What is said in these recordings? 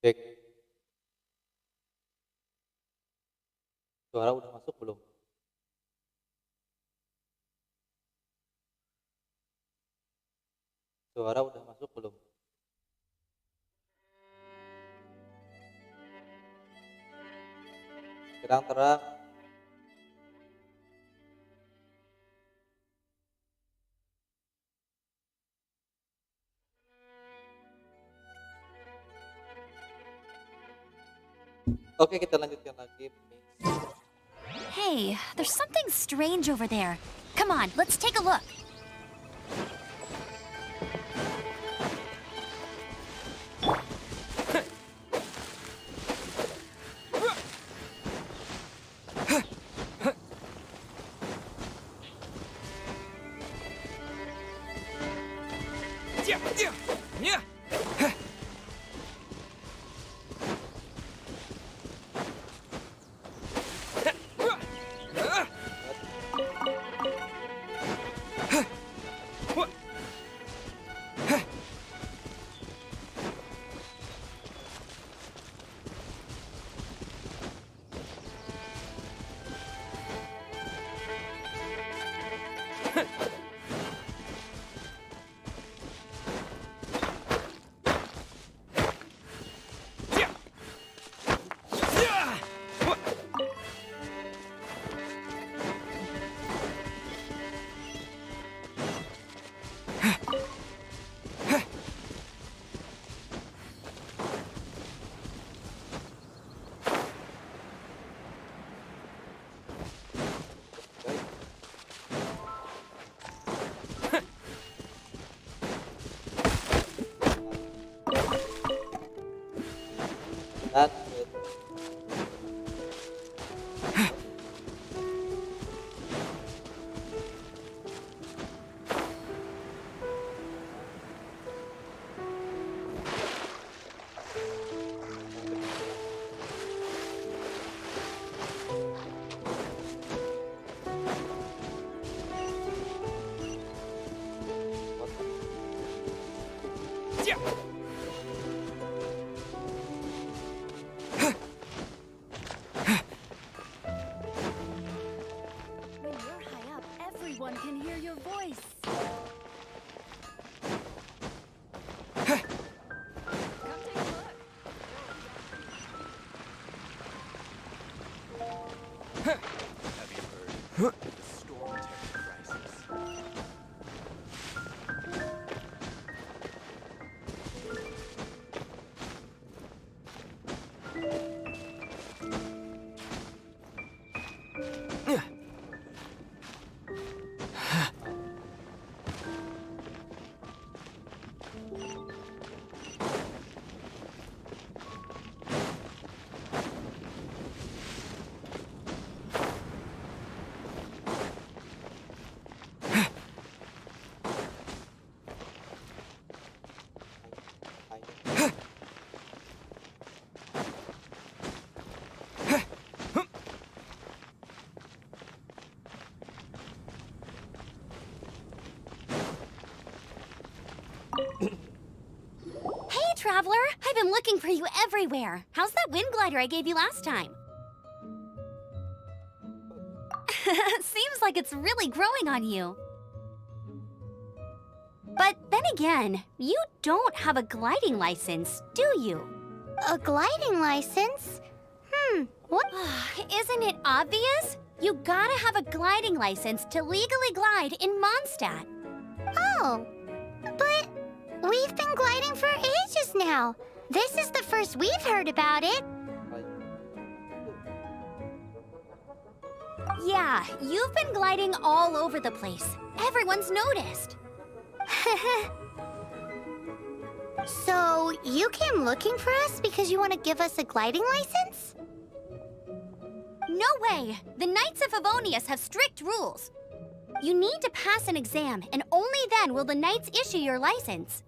Cek, suara udah masuk belum? Suara udah masuk belum? Terang-terang. Oke, kita lanjutkan lagi. Hey, there's something strange over there. Come on, let's take a look. Dan When you're high up, everyone can hear your voice. Come take a look. Have you heard? The storm terror crisis. Hey, traveler! I've been looking for you everywhere. How's that wind glider I gave you last time? Seems like it's really growing on you. But then again, you don't have a gliding license, do you? A gliding license? What? Isn't it obvious? You gotta have a gliding license to legally glide in Mondstadt. Oh, but we've been gliding for ages now. This is the first we've heard about it. Yeah, you've been gliding all over the place. Everyone's noticed. So, you came looking for us because you want to give us a gliding license? No way! The Knights of Favonius have strict rules. You need to pass an exam, and only then will the Knights issue your license.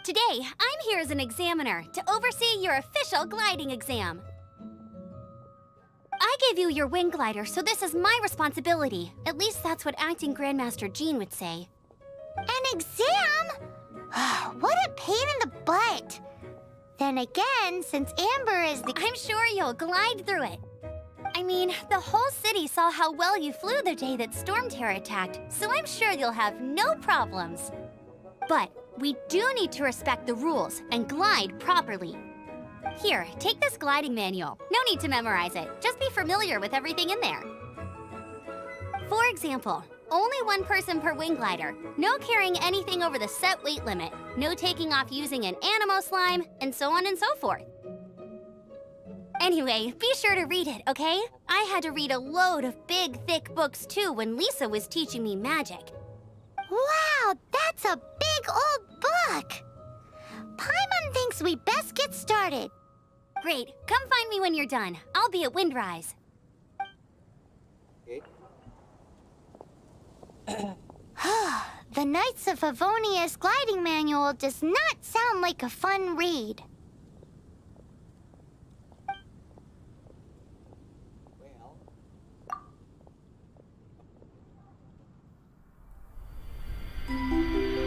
Today, I'm here as an examiner to oversee your official gliding exam. I gave you your wing glider, so this is my responsibility. At least that's what Acting Grandmaster Jean would say. An exam? What a pain in the butt. Then again, since Amber is the... I'm sure you'll glide through it. I mean, the whole city saw how well you flew the day that Storm Terror attacked, so I'm sure you'll have no problems. But we do need to respect the rules and glide properly. Here, take this gliding manual. No need to memorize it. Just be familiar with everything in there. For example, only one person per wing glider, no carrying anything over the set weight limit, no taking off using an animo slime, and so on and so forth. Anyway, be sure to read it, okay? I had to read a load of big, thick books too when Lisa was teaching me magic. Wow, that's a big old book! Paimon thinks we best get started. Great, come find me when you're done. I'll be at Windrise. Oke. The Knights of Favonia's gliding manual does not sound like a fun read.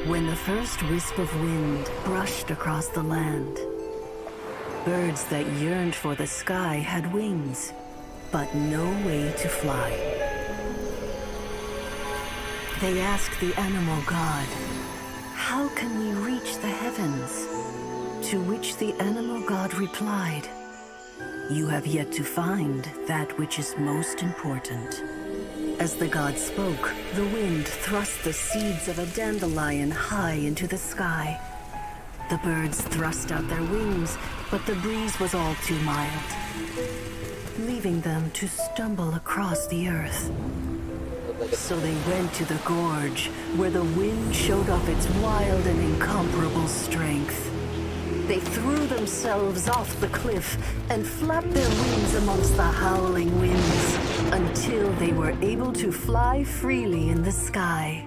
Well, When the first wisp of wind brushed across the land, birds that yearned for the sky had wings, but no way to fly. They asked the animal god, "How can we reach the heavens?" To which the animal god replied, "You have yet to find that which is most important." As the god spoke, the wind thrust the seeds of a dandelion high into the sky. The birds thrust out their wings, but the breeze was all too mild, leaving them to stumble across the earth. So they went to the gorge, where the wind showed off its wild and incomparable strength. They threw themselves off the cliff and flapped their wings amongst the howling winds until they were able to fly freely in the sky.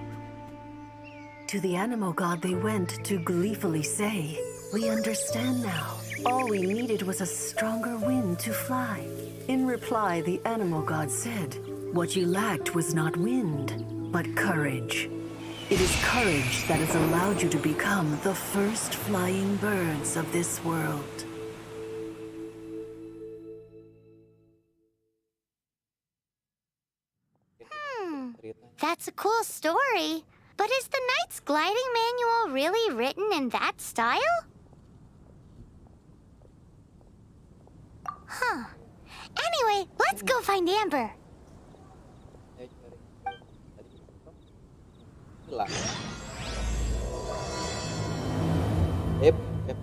To the animal god they went to gleefully say, "We understand now. All we needed was a stronger wind to fly." In reply, the animal god said, "What you lacked was not wind, but courage. It is courage that has allowed you to become the first flying birds of this world." ceritanya. That's a cool story. But is the Knight's gliding manual really written in that style? Huh. Anyway, let's go find Amber. Ayo cari. Tadi hilang. Ep, ep.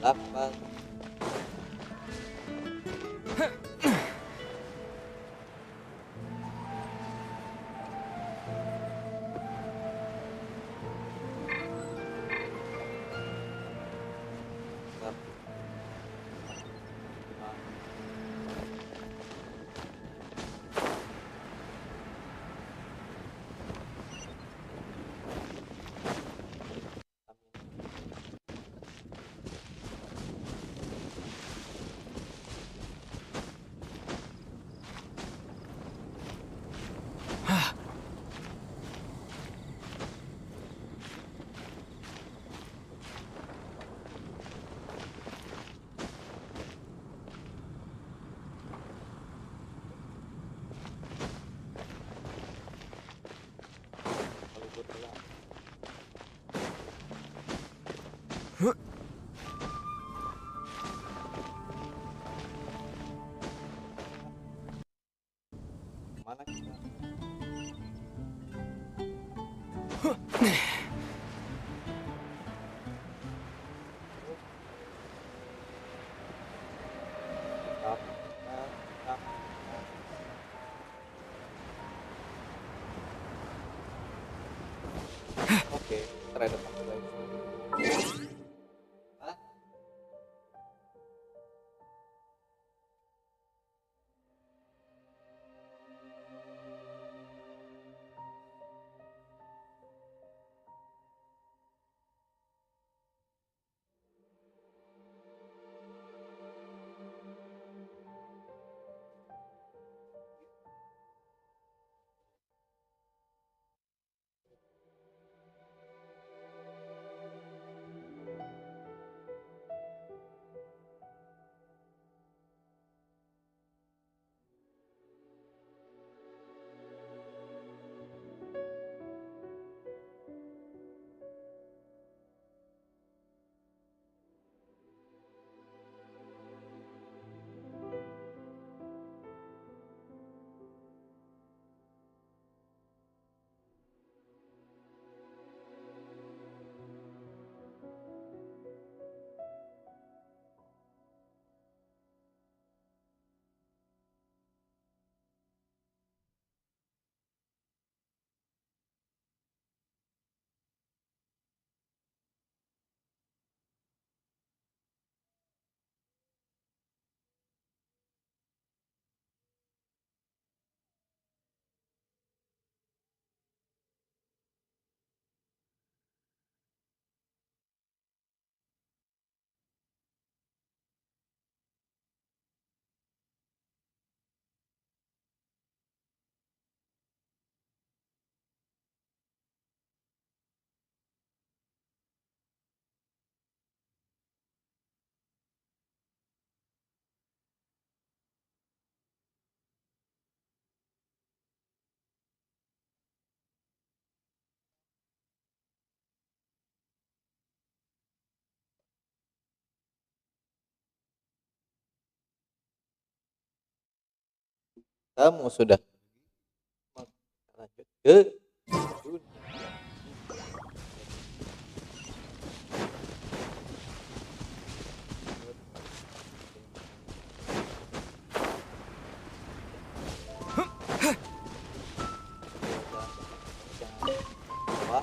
Lapan. Mana kita? Tap, tap, tap. Oke, ntar ada satu lagi. Hah? Kamu sudah lanjut ke dunia. Wah,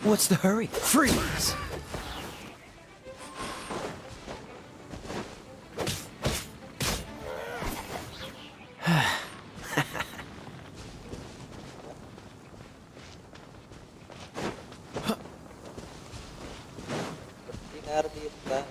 What's the hurry? Freeze! bersinar di istana.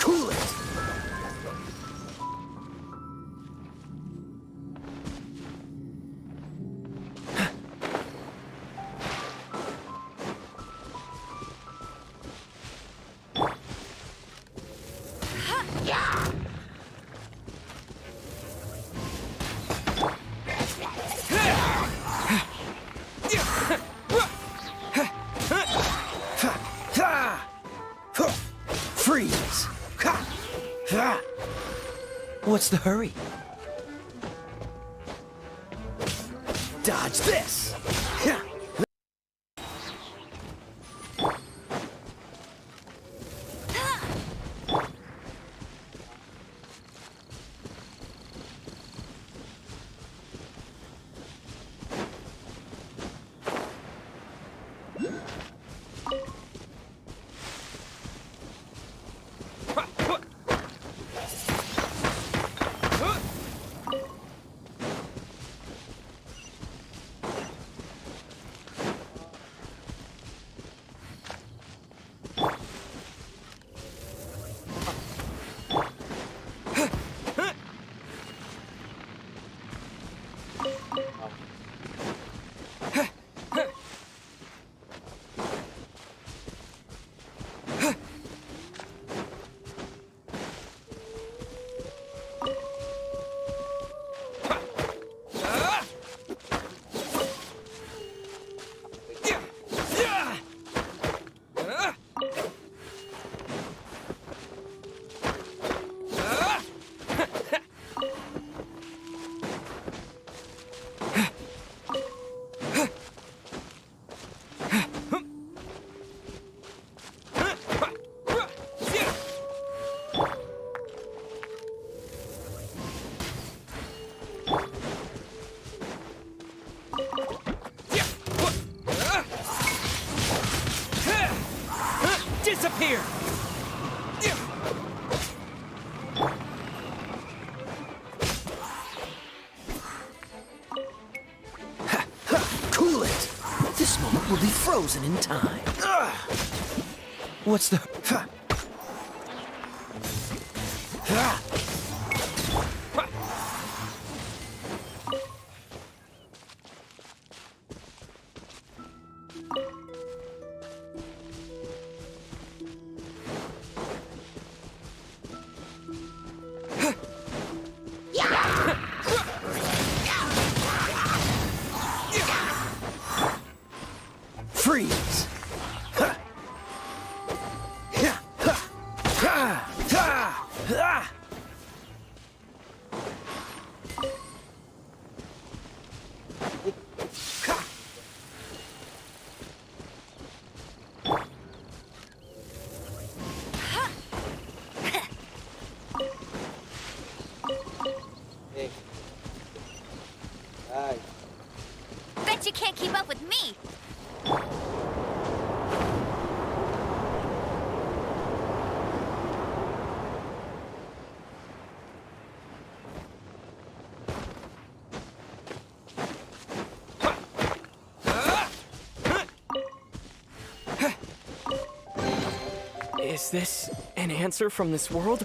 Cool it! Freeze! What's the hurry? Dodge this! Disappear! Cool it! This moment will be frozen in time. What's the... Hey. Guys. Bet you can't keep up with me. Is this an answer from this world?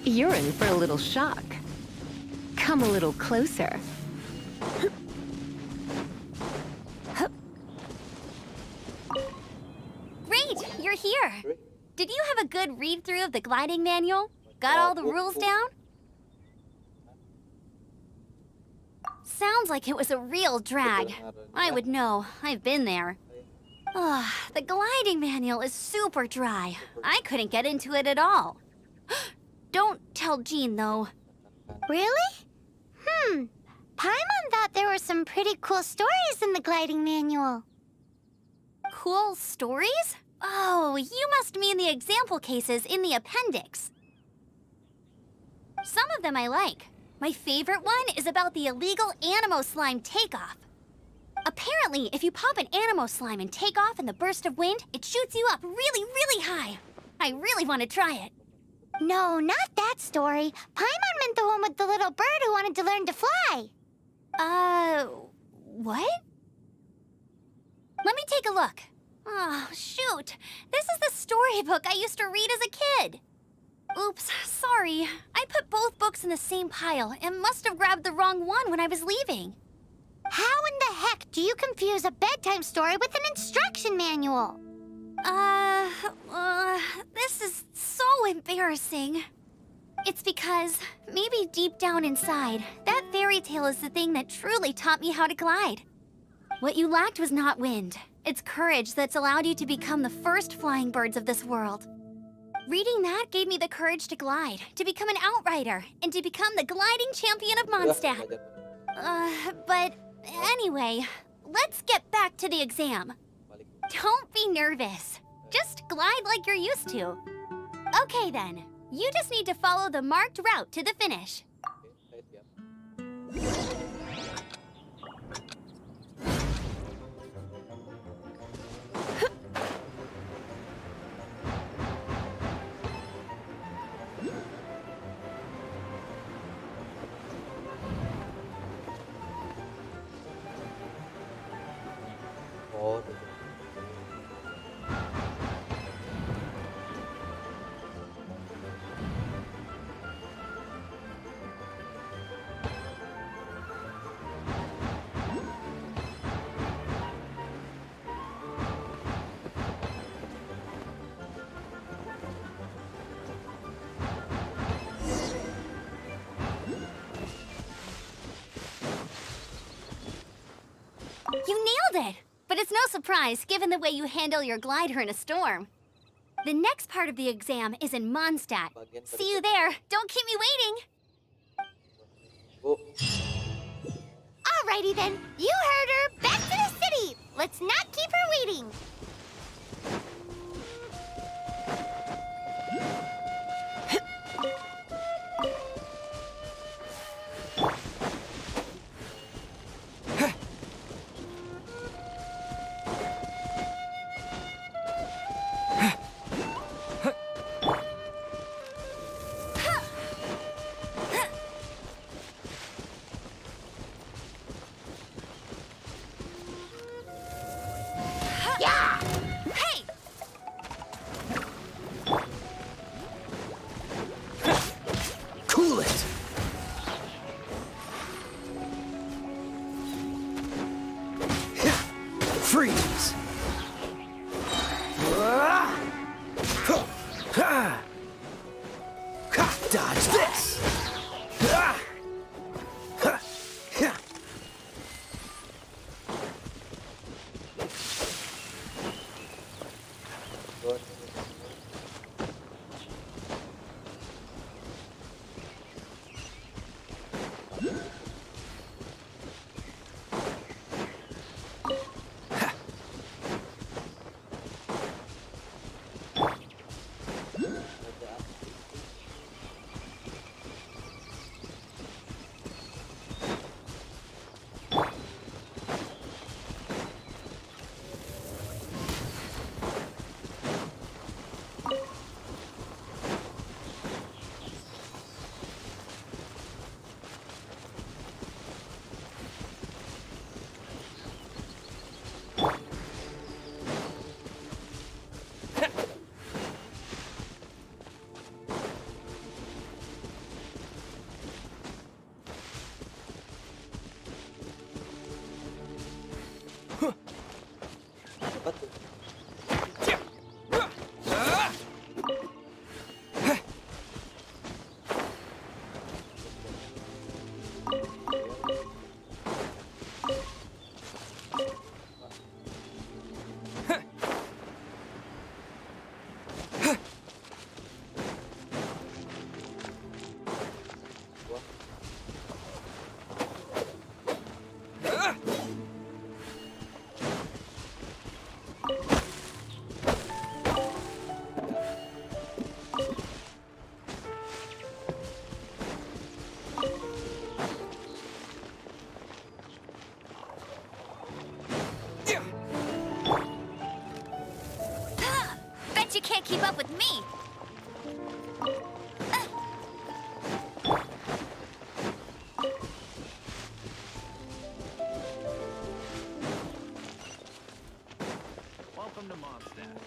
You're in for a little shock. Come a little closer. Great, you're here. Did you have a good read-through of the gliding manual? Got all the rules down? Sounds like it was a real drag. I would know. I've been there. Ugh, the gliding manual is super dry. I couldn't get into it at all. Don't tell Jean, though. Really? Paimon thought there were some pretty cool stories in the gliding manual. Cool stories? Oh, you must mean the example cases in the appendix. Some of them I like. My favorite one is about the illegal Animo slime takeoff. Apparently, if you pop an Animo slime and take off in the burst of wind, it shoots you up really, really high. I really want to try it. No, not that story. Paimon meant the one with the little bird who wanted to learn to fly. What? Let me take a look. Oh, shoot. This is the storybook I used to read as a kid. Oops, sorry. I put both books in the same pile and must have grabbed the wrong one when I was leaving. How in the heck do you confuse a bedtime story with an instruction manual? This is so embarrassing. It's because, maybe deep down inside, that fairy tale is the thing that truly taught me how to glide. What you lacked was not wind. It's courage that's allowed you to become the first flying birds of this world. Reading that gave me the courage to glide, to become an outrider, and to become the gliding champion of Mondstadt. But anyway, let's get back to the exam. Don't be nervous. Just glide like you're used to. Okay then, you just need to follow the marked route to the finish. Oh, You nailed it! But it's no surprise, given the way you handle your glider in a storm. The next part of the exam is in Mondstadt. See you there. Don't keep me waiting. Bu Alrighty then, you heard her. Back to the city. Let's not keep her waiting. Hey! Cool it! Freeze! Dodge this! buat apa tuh? Bet you can't keep up with me. Welcome to Mondstadt.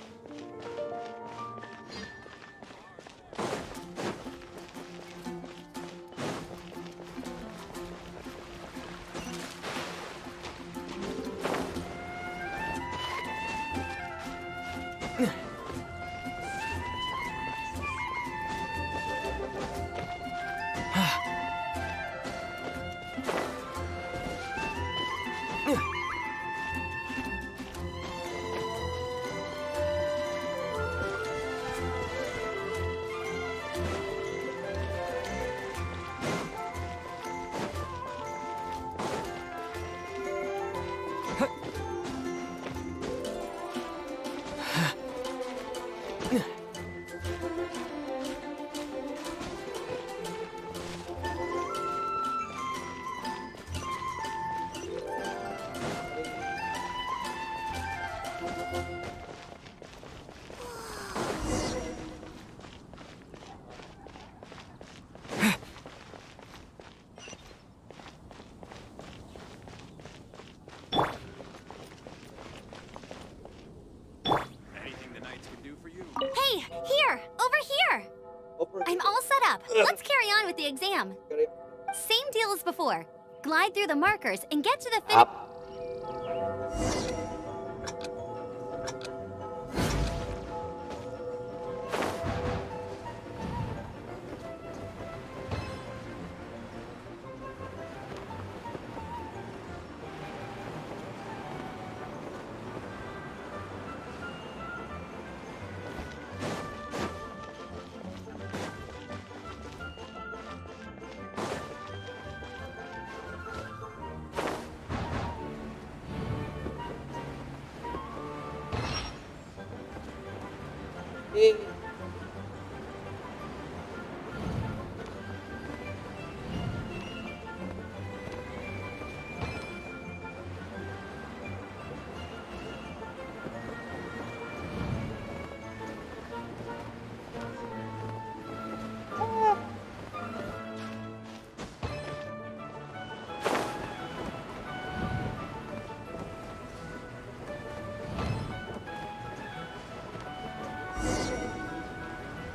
Anything the Knights can do for you? Hey, here! Over here! Over I'm all set up. Let's carry on with the exam. Carry- Same deal as before. Glide through the markers and get to the finish. Up. Eh,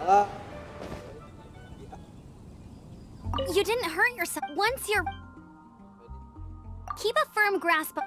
alah. You didn't hurt yourself. Once you're... Keep a firm grasp.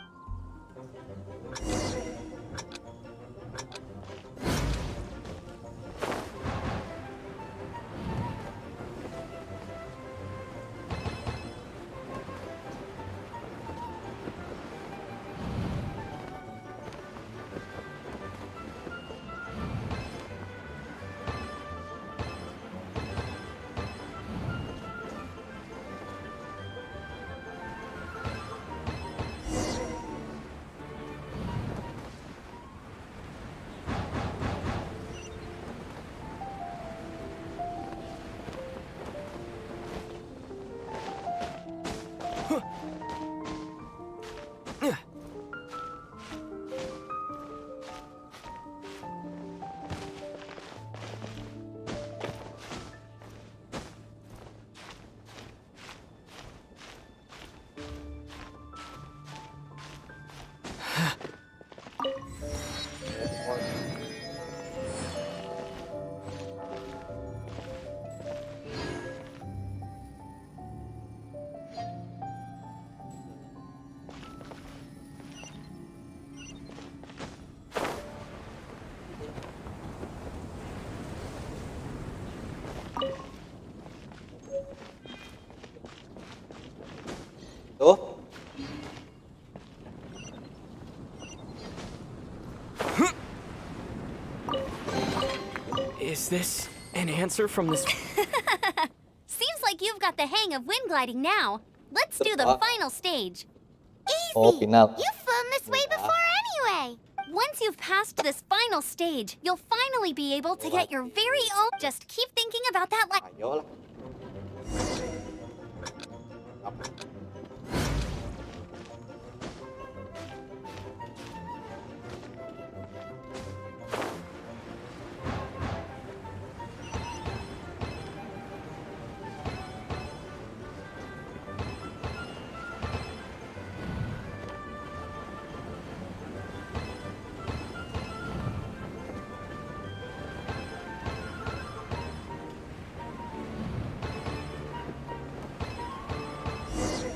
Tuh. Is this an answer from this? Seems like you've got the hang of wind gliding now. Let's do the final stage. Oh, final. You've flown this way before anyway. Once you've passed this final stage, you'll finally be able to get your very own... Just keep thinking about that like... Ayolah.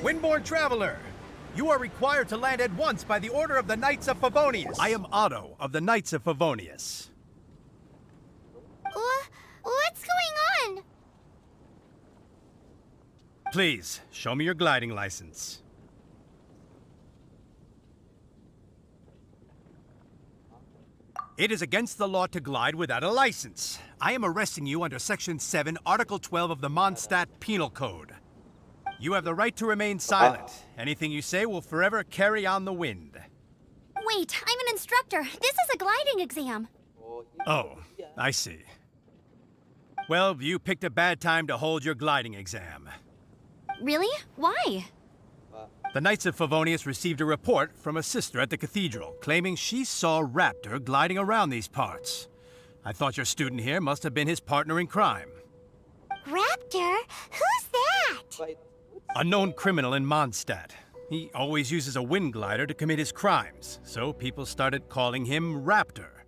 Windborne traveler, you are required to land at once by the order of the Knights of Favonius. I am Otto of the Knights of Favonius. What's going on? Please, show me your gliding license. It is against the law to glide without a license. I am arresting you under Section 7, Article 12 of the Mondstadt Penal Code. You have the right to remain silent. Anything you say will forever carry on the wind. Wait, I'm an instructor. This is a gliding exam. Oh, I see. Well, you picked a bad time to hold your gliding exam. Really? Why? The Knights of Favonius received a report from a sister at the cathedral claiming she saw Raptor gliding around these parts. I thought your student here must have been his partner in crime. Raptor? Who's that? Wait. A known criminal in Mondstadt. He always uses a wind glider to commit his crimes, so people started calling him Raptor.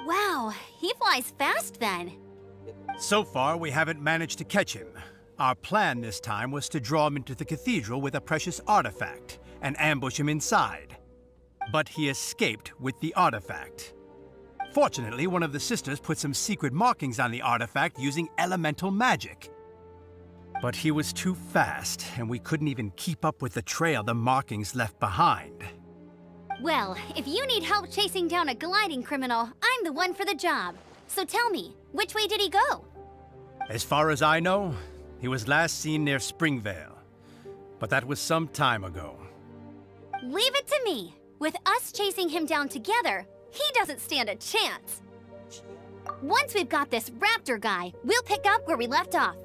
Wow, he flies fast then. So far, we haven't managed to catch him. Our plan this time was to draw him into the cathedral with a precious artifact and ambush him inside. But he escaped with the artifact. Fortunately, one of the sisters put some secret markings on the artifact using elemental magic. But he was too fast, and we couldn't even keep up with the trail the markings left behind. Well, if you need help chasing down a gliding criminal, I'm the one for the job. So tell me, which way did he go? As far as I know, he was last seen near Springvale. But that was some time ago. Leave it to me. With us chasing him down together, he doesn't stand a chance. Once we've got this raptor guy, we'll pick up where we left off.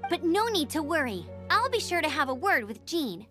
But no need to worry. I'll be sure to have a word with Jean.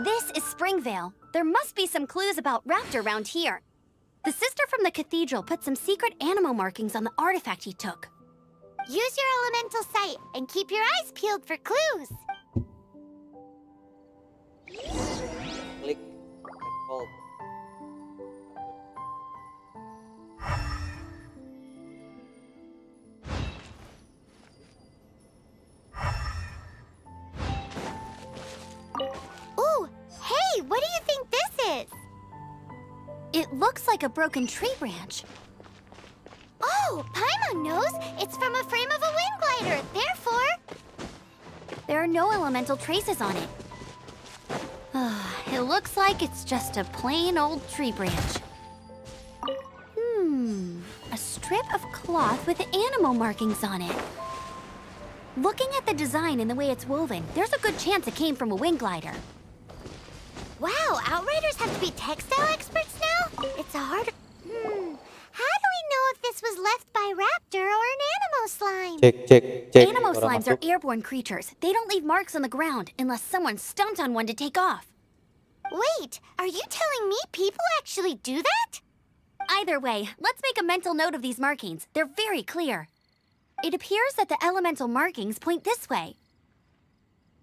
This is Springvale. There must be some clues about Raptor around here. The sister from the cathedral put some secret animal markings on the artifact he took. Use your elemental sight and keep your eyes peeled for clues. Klik and hold. Ooh, hey, what do you think this is? It looks like a broken tree branch. Oh, Paimon knows. It's from a frame of a wind glider. Therefore, There are no elemental traces on it. It looks like it's just a plain old tree branch. A strip of cloth with animal markings on it. Looking at the design and the way it's woven, there's a good chance it came from a wind glider. wow, Outriders have to be textile experts now? It's a hard... How do we know if this was left by Raptor or an animal slime? Cek. Animal Orang slimes are masuk. airborne creatures. They don't leave marks on the ground unless someone stomped on one to take off. Wait, are you telling me people actually do that? Either way, let's make a mental note of these markings. They're very clear. It appears that the elemental markings point this way.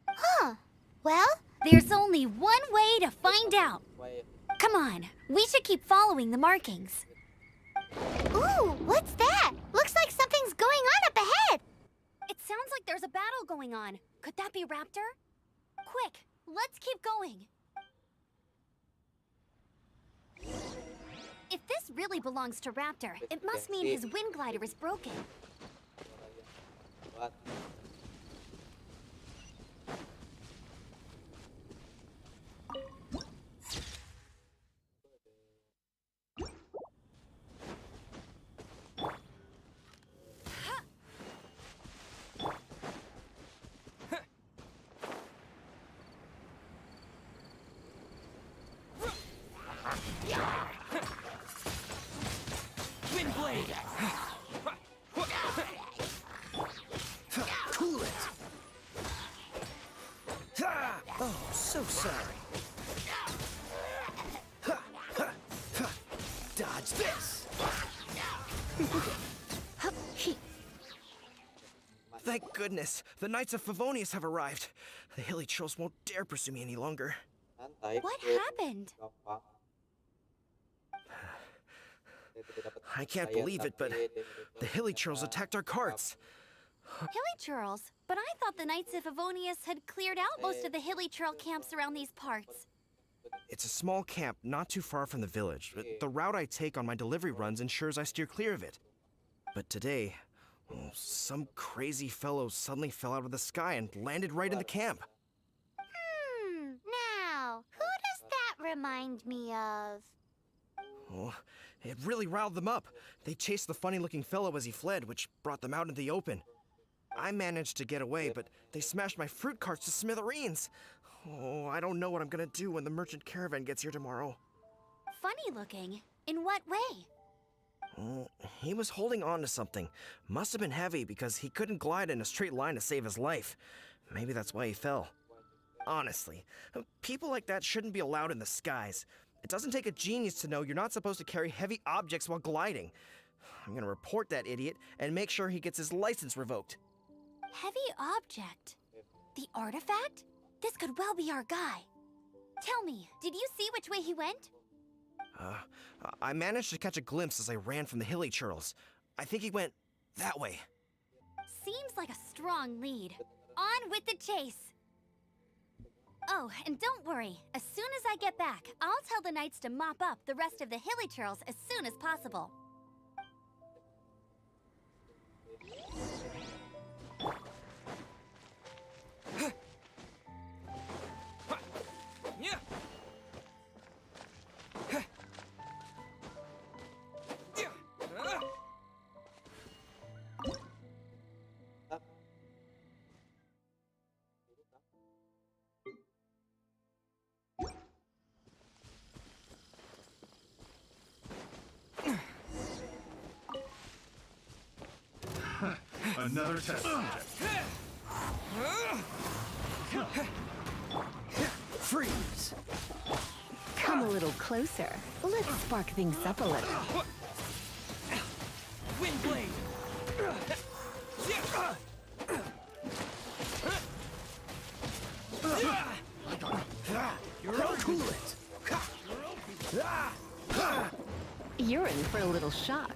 Huh. Well, There's only one way to find out. Wait. Come on, we should keep following the markings. ooh, what's that? Looks like something's going on up ahead. It sounds like there's a battle going on. Could that be Raptor? Quick, let's keep going. If this really belongs to Raptor, it must mean his wind glider is broken. Buat. Wind blade. Cool it. Oh, so sorry. Dodge this. Thank goodness, the Knights of Favonius have arrived. The hilly trolls won't dare pursue me any longer. Santai. What Cek. happened? Gampang. I can't believe it, but the hilly trolls attacked our carts. Hilly churls? But I thought the Knights of Favonius had cleared out most of the hilly churl camps around these parts. It's a small camp not too far from the village. The route I take on my delivery runs ensures I steer clear of it. But today, some crazy fellow suddenly fell out of the sky and landed right in the camp. Now, who does that remind me of? Oh, it really riled them up. They chased the funny-looking fellow as he fled, which brought them out into the open. I managed to get away, but they smashed my fruit carts to smithereens. Oh, I don't know what I'm gonna do when the merchant caravan gets here tomorrow. Funny looking. In what way? Oh, he was holding on to something. Must have been heavy because he couldn't glide in a straight line to save his life. Maybe that's why he fell. Honestly, people like that shouldn't be allowed in the skies. It doesn't take a genius to know you're not supposed to carry heavy objects while gliding. I'm gonna report that idiot and make sure he gets his license revoked. Heavy object? The artifact? This could well be our guy. Tell me, did you see which way he went? I managed to catch a glimpse as I ran from the hilly churls. I think he went that way. Seems like a strong lead. On with the chase! Oh, and don't worry. As soon as I get back, I'll tell the knights to mop up the rest of the hilly churls as soon as possible. Another test. Freeze! Come a little closer. Let's spark things up a little. Windblade! You're in for a little shock.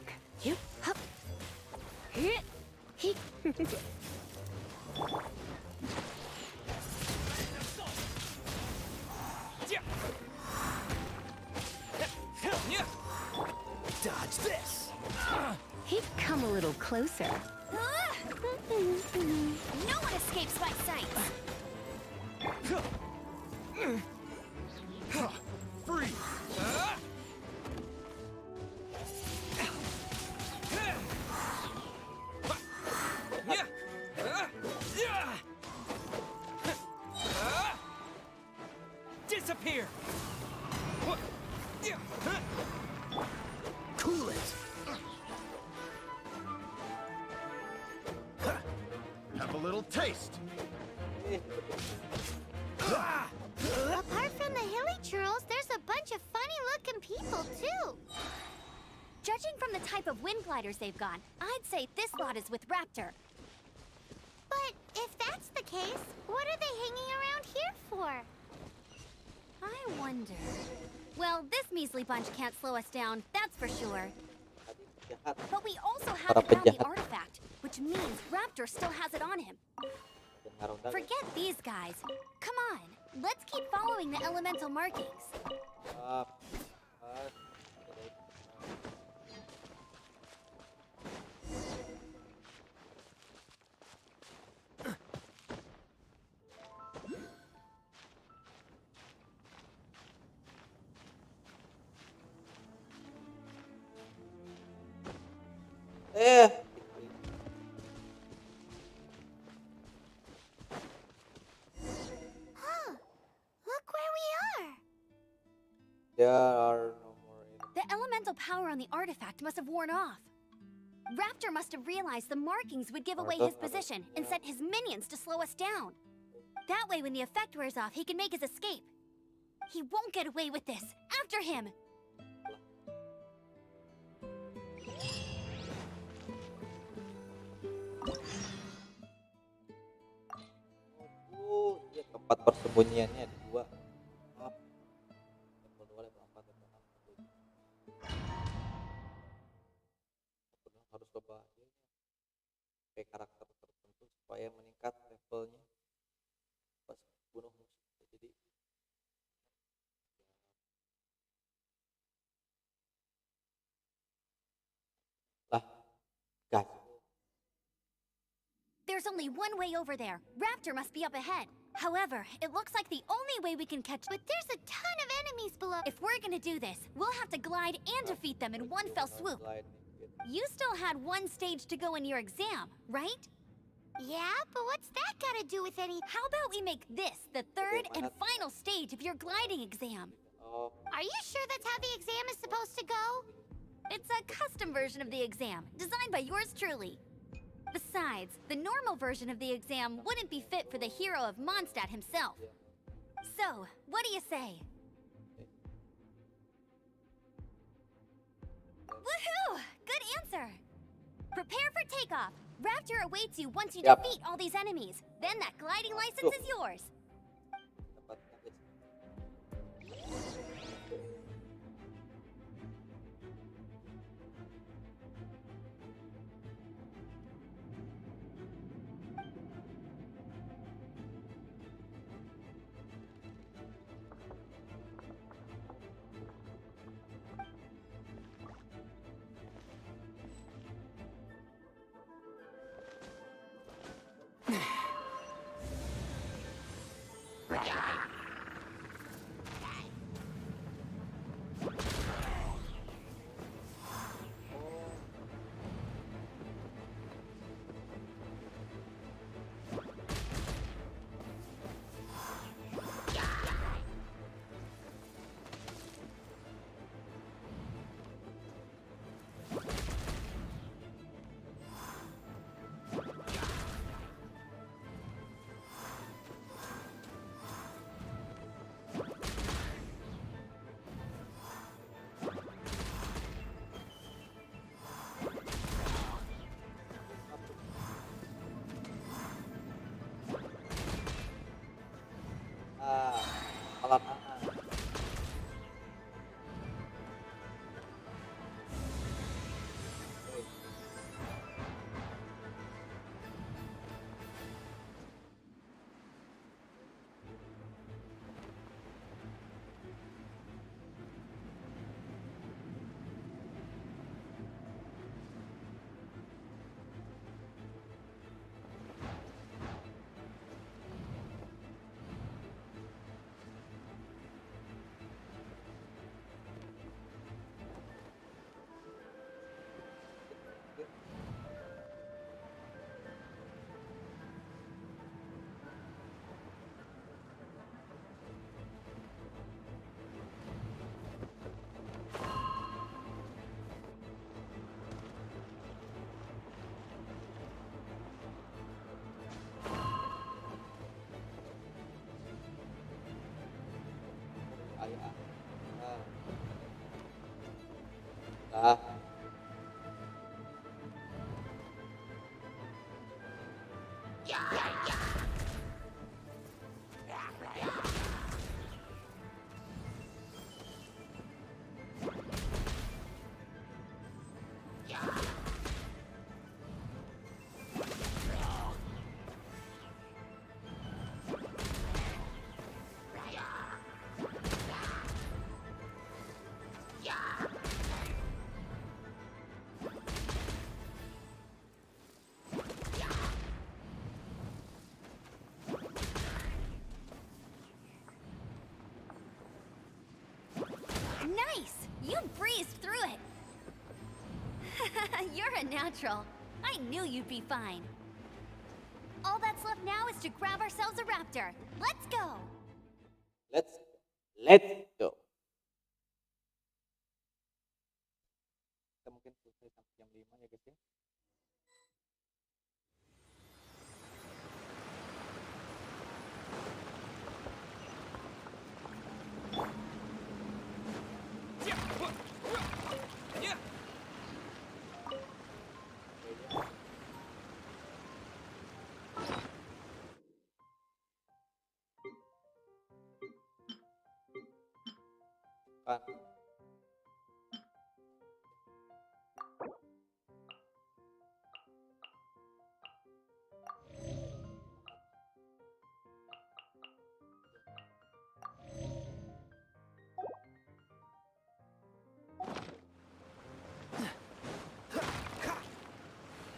Dodge this! Come a little closer. No one escapes my sight! Freeze! Disappear! Cool it! Have a little taste. Apart from the hilly churls, there's a bunch of funny-looking people, too. Judging from the type of wind gliders they've got, I'd say this lot is with Raptor. But if that's the case, what are they hanging around here for? I wonder... Well, this measly bunch can't slow us down, that's for sure. Jahat. But we also Para haven't found the penjahat. artifact, which means Raptor still has it on him. Dan Harundan. Forget these guys. Come on, let's keep following the elemental markings. Up. Huh. Look where we are. There are no more. The elemental power on the artifact must have worn off. Raptor must have realized the markings would give away his position and sent his minions to slow us down. That way, when the effect wears off, he can make his escape. He won't get away with this. After him! Iya, tempat persembunyiannya ada dua. Maaf. Level 2, level 4, level 6, level 7. Harus coba aja pakai karakter tertentu supaya meningkat levelnya pas bunuh musuh. Jadi lah, guys. There's only one way over there. Raptor must be up ahead. However, it looks like the only way we can catch... But there's a ton of enemies below. If we're gonna do this, we'll have to glide and defeat them in one fell swoop. Slide dikit. You still had one stage to go in your exam, right? Yeah, but what's that got to do with any... How about we make this the third and final stage of your gliding exam? Oh, Are you sure that's how the exam is supposed to go? It's a custom version of the exam, designed by yours truly. Besides, the normal version of the exam wouldn't be fit for the hero of Mondstadt himself. So, what do you say? closer. Prepare for takeoff. Raptor awaits you once you Yep. defeat all these enemies. Then that gliding license is yours. Dapatkan guys. Alat ayah. Nah. Nice! You breezed through it. You're a natural. I knew you'd be fine. All that's left now is to grab ourselves a raptor. Let's go! Let's go. Kita mungkin selesai sampai jam 5 ya guys ya. Kan.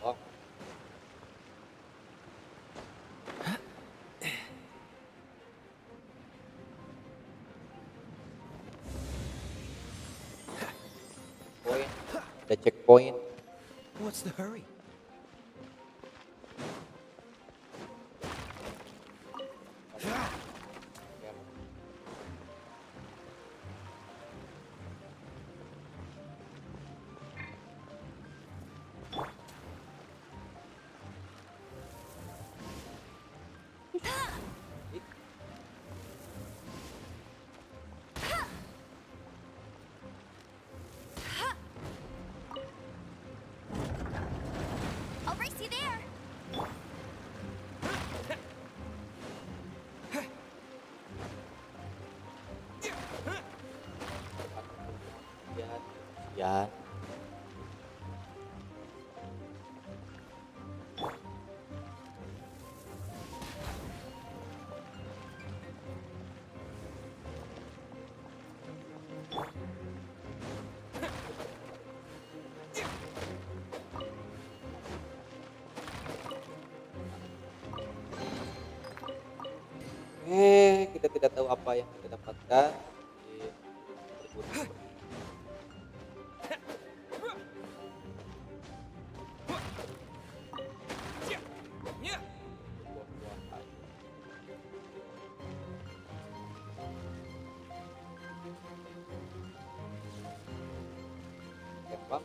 Oh. Point. The checkpoint. What's the hurry? Ya. Kita tidak tahu apa yang kita dapatkan di perburuan seperti ini. Buah-buahan. Tembak.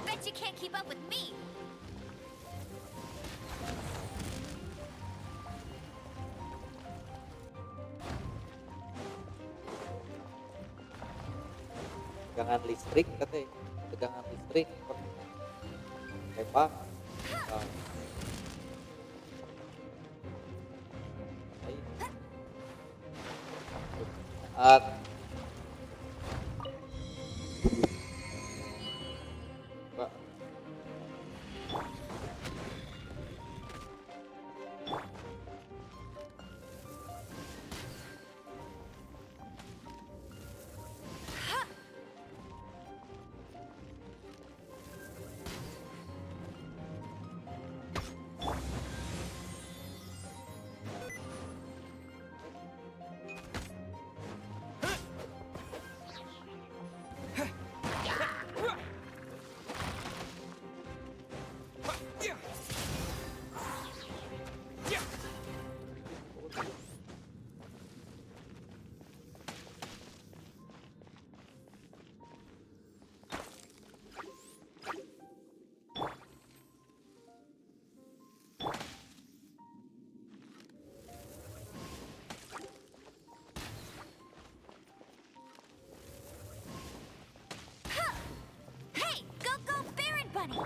Bet you can't keep up with me. Tegangan listrik katanya. Tegangan listrik. Tembak. Ah. Ayo. Saat Mbak. Hey, go Baron Bunny.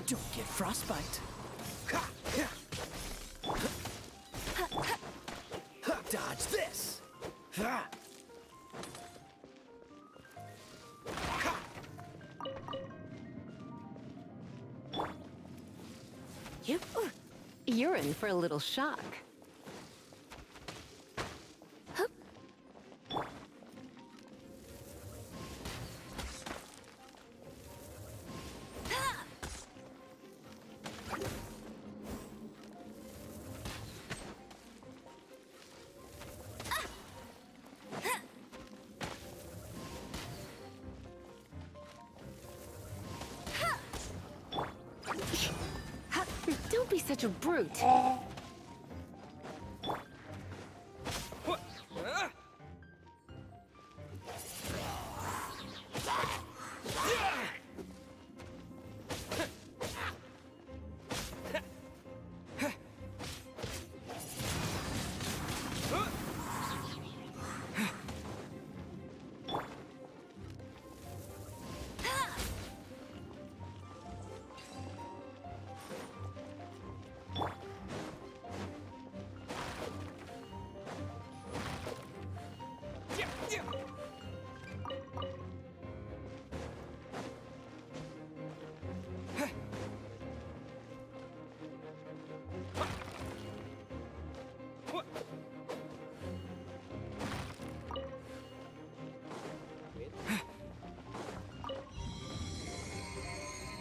Don't get frostbite. Dodge this. You're in for a little shock. Don't be such a brute.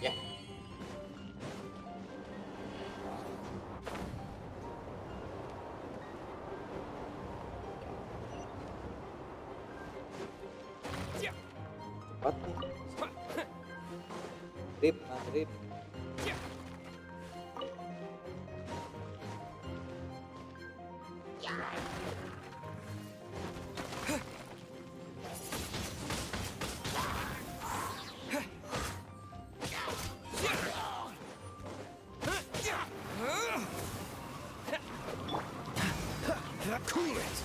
Ya. Cepat nih. Drip, drip. Cool it.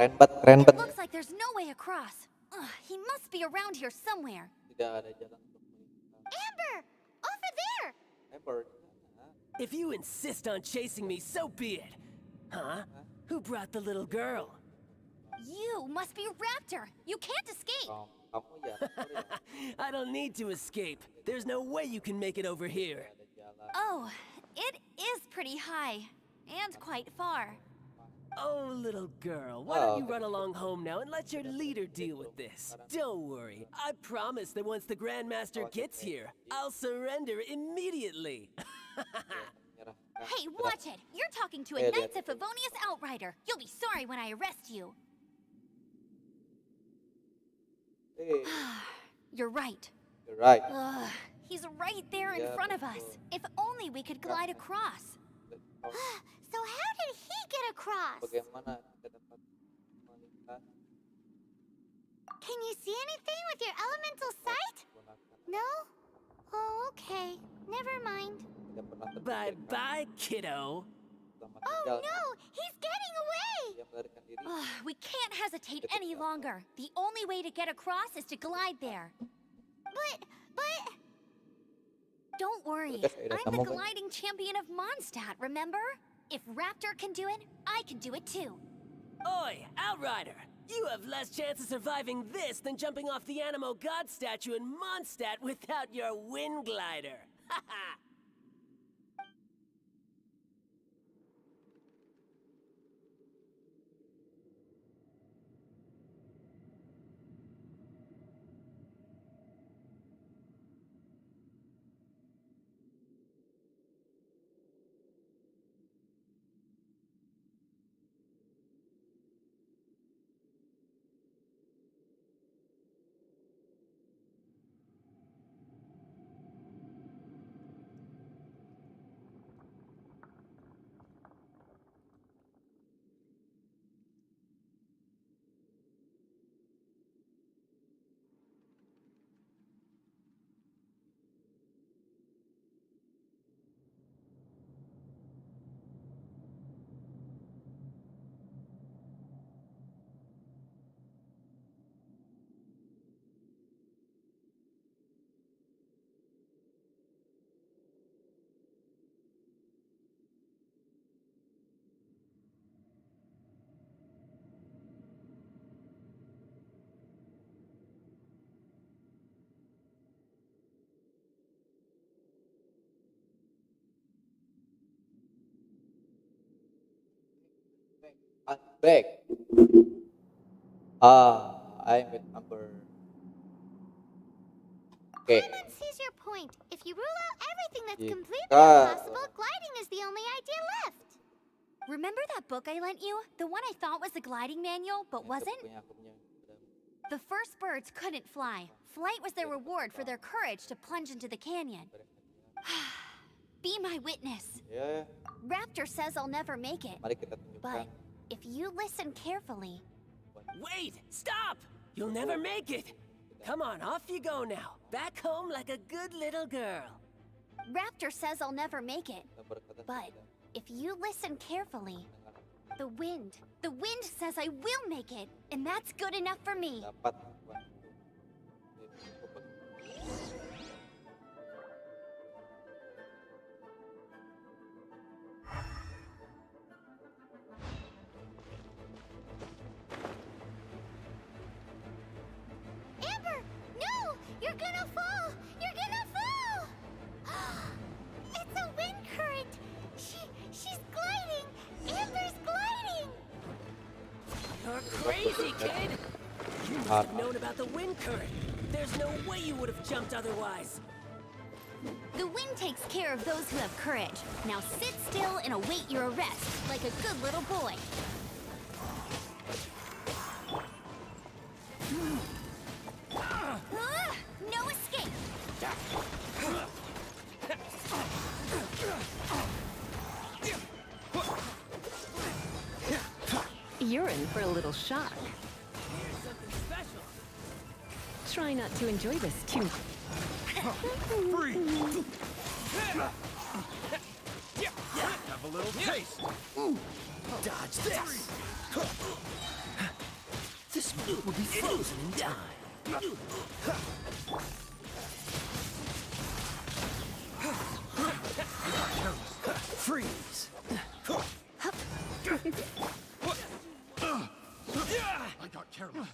Keren banget, keren It banget. looks like there's no way across. Ugh, he must be around here somewhere. Tidak ada jalan untuk melintasi. Amber! Over there! Amber, di mana? If you insist on chasing me, so be it. Huh? Who brought the little girl? You must be Raptor. You can't escape. Kamu ya, Raptor ya. I don't need to escape. There's no way you can make it over here. Ada jalan. Oh, it is pretty high and quite far. Oh, little girl, why don't you run along home now and let your leader deal with this? Don't worry. I promise that once the Grandmaster gets here, I'll surrender immediately. Nyerah. Hey, watch it. You're talking to a Knights of Favonius outrider. You'll be sorry when I arrest you. Hey, You're right. you're right. Ugh, he's right there in Yeah, front of us. betul. If only we could glide across. So how did he get across? Bagaimana kita dapat melintas Can you see anything with your elemental sight? menggunakan No? Oh, okay. Never mind. tidak pernah terpikirkan Bye-bye, kiddo. selamat Oh tinggal. no! He's getting away! Dia melarikan diri. Ugh, we can't hesitate any longer. The only way to get across is to glide there. But... Don't worry. Udah, saya udah I'm the kamu kan? gliding champion of Mondstadt, remember? If Raptor can do it, I can do it too. Oi, Outrider! You have less chance of surviving this than jumping off the Animo God statue in Mondstadt without your wind glider. Haha! I'm back. I'm with Amber. Okay. Paimon sees your point. If you rule out everything that's Jika- completely impossible, gliding is the only idea left. Remember that book I lent you? The one I thought was the gliding manual, but wasn't? Aku punya. The first birds couldn't fly. Flight was their reward for their courage to plunge into the canyon. Be my witness. Ya, Raptor says I'll never make it. mari kita tunjukkan. But if you listen carefully, Wait! Stop! You'll never make it! Come on, off you go now. Back home like a good little girl. Raptor says I'll never make it. Kita berkata But tidak if you listen carefully, mendengar the wind says I will make it, and that's good enough for me. dapat. Amber! No! You're gonna fall! You're gonna fall! It's a wind current! She's gliding! Amber's gliding! You're crazy, kid! You must have known about the wind current. There's no way you would have jumped otherwise. The wind takes care of those who have courage. Now sit still and await your arrest, like a good little boy. No escape! You're in for a little shock. Here's something special. Try not to enjoy this too. Have a little taste. Dodge this! This move will be frozen in time. Freeze. I got careless.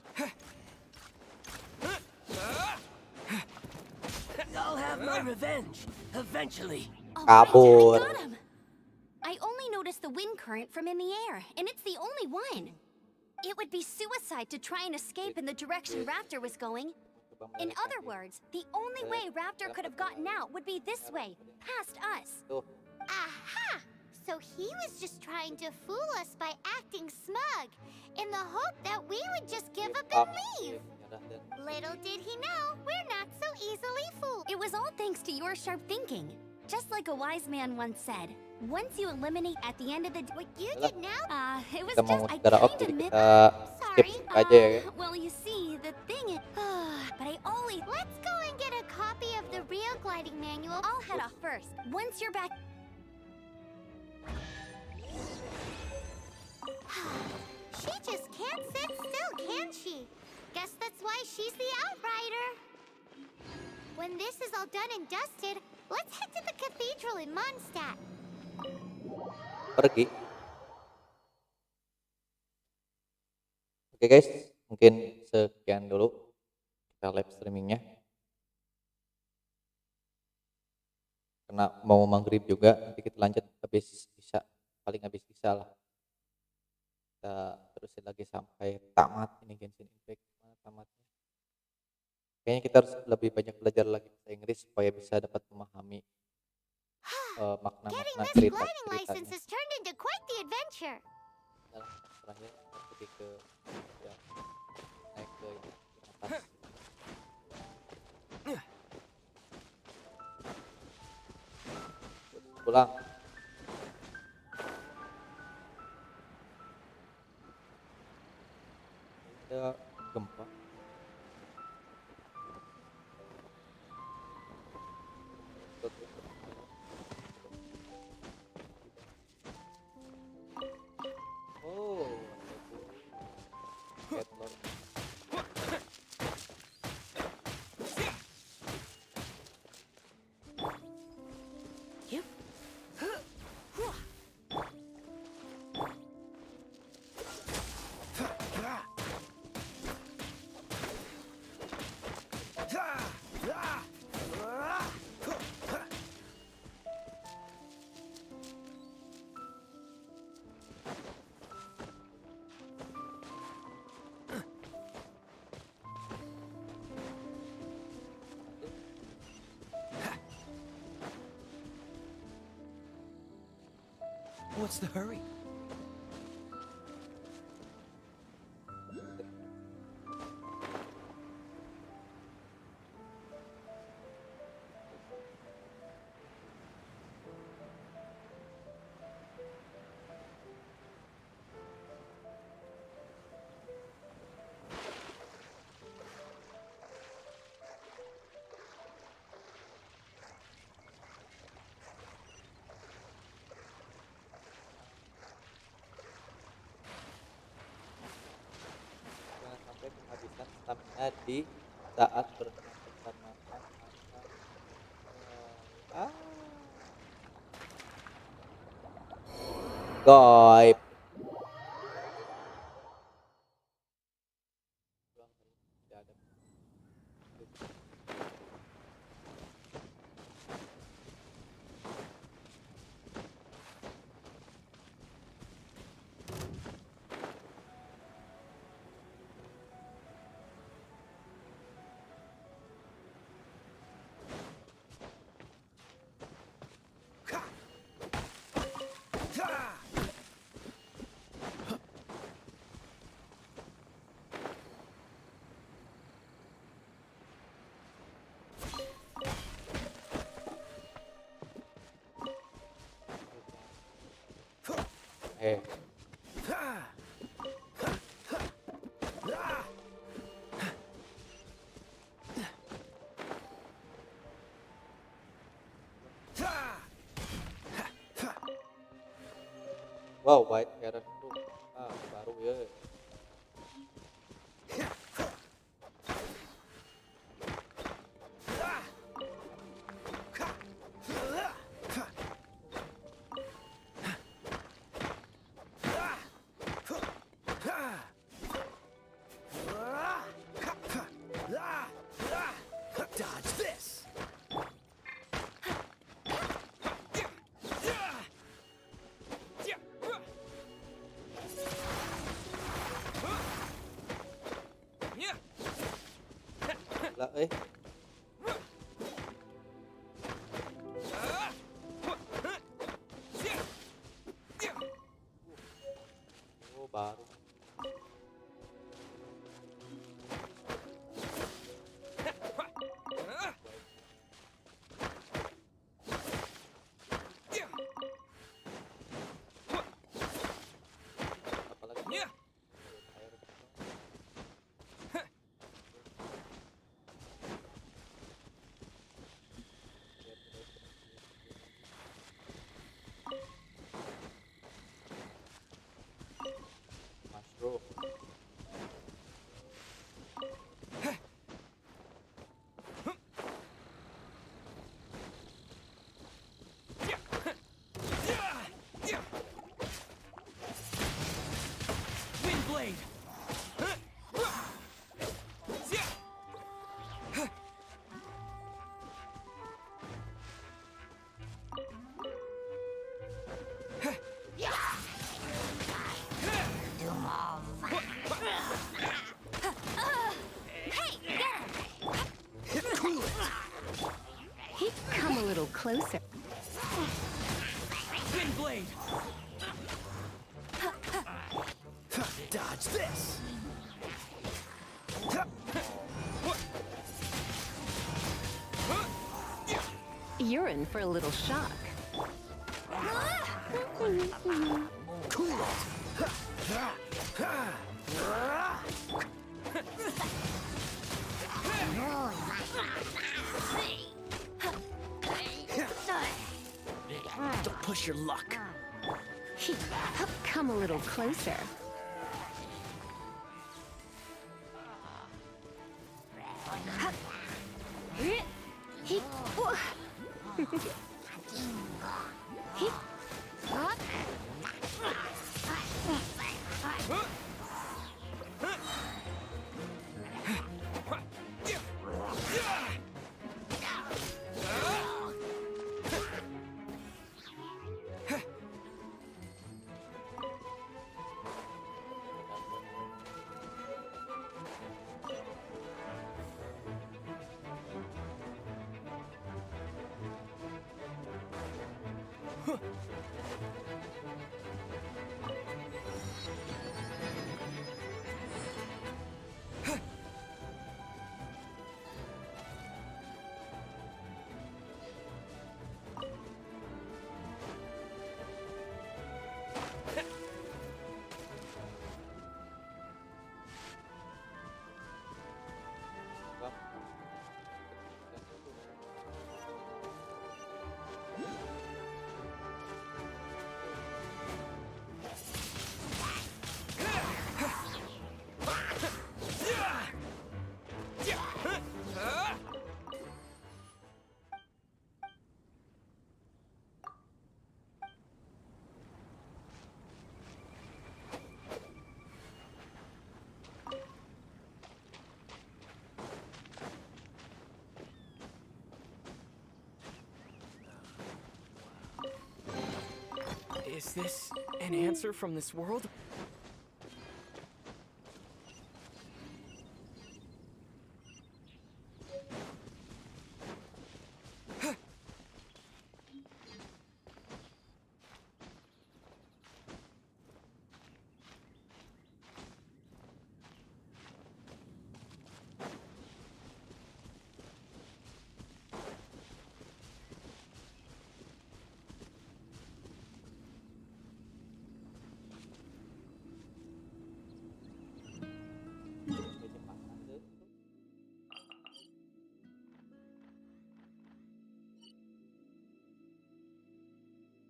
I'll have my revenge eventually. Alright, we Kabur. got him. I only noticed the wind current from in the air, and it's the only one. It would be suicide to try and escape in the direction Raptor was going. In other words, the only way Raptor could have gotten out would be this way, past us. Tuh. Aha! So he was just trying to fool us by acting smug, in the hope that we would just give up and leave. Little did he know, we're not so easily fooled. It was all thanks to your sharp thinking. Just like a wise man once said, once you eliminate at the end of the What you did now? it was Kita just mau I secara off, kind jadi of meant. kita skip aja ya guys. Well, you see, the thing is, but I always. Let's go and get a copy of the real gliding manual. I'll head off first. Once you're back. She just can't sit still, can she? Guess that's why she's the outrider. When this is all done and dusted, let's head to the cathedral in Mondstadt. Pergi. Oke guys, mungkin sekian dulu kita live streamingnya. Karena mau maghrib juga, nanti kita lanjut habis bisa, paling habis bisa lah. Kita terusin lagi sampai tamat ini Genshin Impact. Mana tamatnya? Kayaknya kita harus lebih banyak belajar lagi bahasa Inggris supaya bisa dapat memahami Getting makna-makna this cerita gliding license has turned into quite the adventure. Terakhir kita pergi ke ya, naik ke ini, ke atas. Pulang. Ada gempa. Oh, Catlord. What's the hurry? Jangan sampai kehabisan stamina di saat bermakan. Goib. Wow, white Heron tuh baru ya. blade. Dodge this. You're in for a little shock. Cool it. Don't push your luck. Come a little closer. Is this an answer from this world?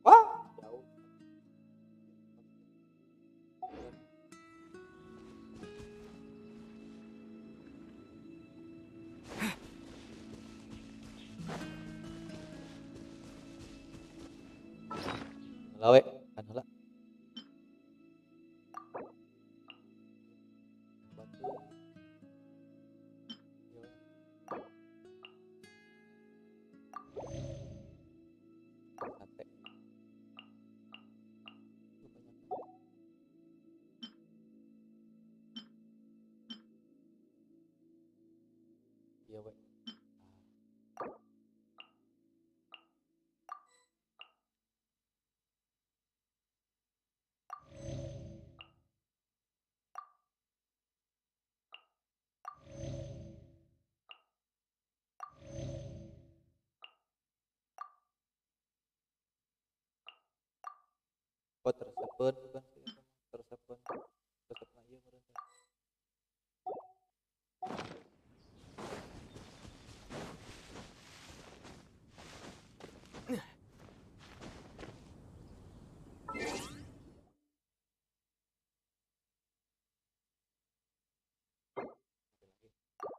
Wah, jauh. Lawe, kan heula. Batu. Sate. Iya, we. Oh, tersebut bukan sih itu. Tersebut. Tersebut ieu meureun.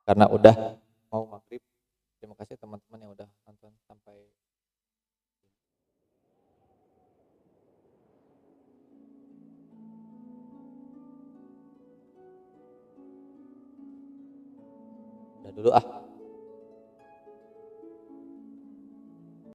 Karena udah mau maghrib. Terima kasih teman-teman yang udah nonton sampai udah dulu ah.